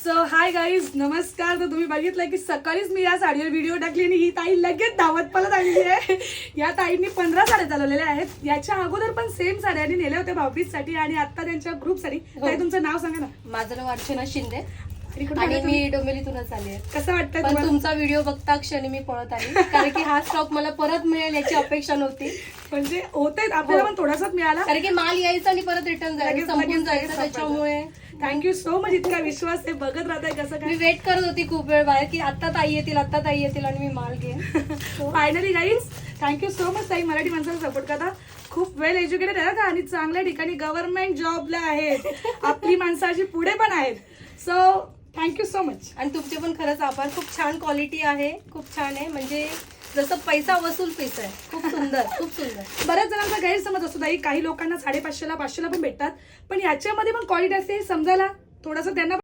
So hi guys, नमस्कार. तर तुम्ही बघितलं की सकाळीच मी या साडीवर व्हिडिओ टाकली आणि ही ताई लगेच धावत पळत आलेली आहे. या ताईंनी 15 साड्या चालवलेल्या आहेत. याच्या अगोदर पण सेम साड्यांनी नेल्या होत्या भाऊबीजसाठी आणि आता त्यांच्या ग्रुपसाठी. ताई तुमचं नाव सांगा ना. माझं नाव अर्चना शिंदे कुठून आणि आल्या मी तुम्ही? डोंबिवलीतूनच आले. कसं वाटतंय पण तुम्हाला? तुमचा व्हिडिओ बघता क्षणी मी पळत आली, कारण की हा स्टॉक मला परत मिळेल याची अपेक्षा नव्हती. म्हणजे होते आपल्याला पण थोडासाच मिळाला. कारण की माल यायचा आणि परत रिटर्न जायचं, लगेच- संपून लगेच- जायचं. लगेच त्याच्यामुळे थँक्यू सो मच. इतका विश्वास ते बघत राहताय कसं मी काय. वेट करत होती खूप वेळ बाहेर की आता ताई येतील, आता ताई येतील आणि मी माल घेईन. Finally guys, thank you so much ताई, मराठी माणसाला सपोर्ट करता. खूप वेल एज्युकेटेड आहे का आणि चांगल्या ठिकाणी गव्हर्नमेंट जॉबला आहेत. आपली माणसं अशी पुढे पण आहेत. So thank you so much. आणि तुमचे पण खरंच आभार. खूप छान क्वालिटी आहे, खूप छान आहे. म्हणजे जसं पैसा वसूल पीस आहे. खूप सुंदर, खूप सुंदर. बऱ्याच जणांचा गैरसमज असतो ताई, काही लोकांना 550ला 500ला पण भेटतात, पण याच्यामध्ये पण क्वालिटी असते हे समजायला थोडंसं त्यांना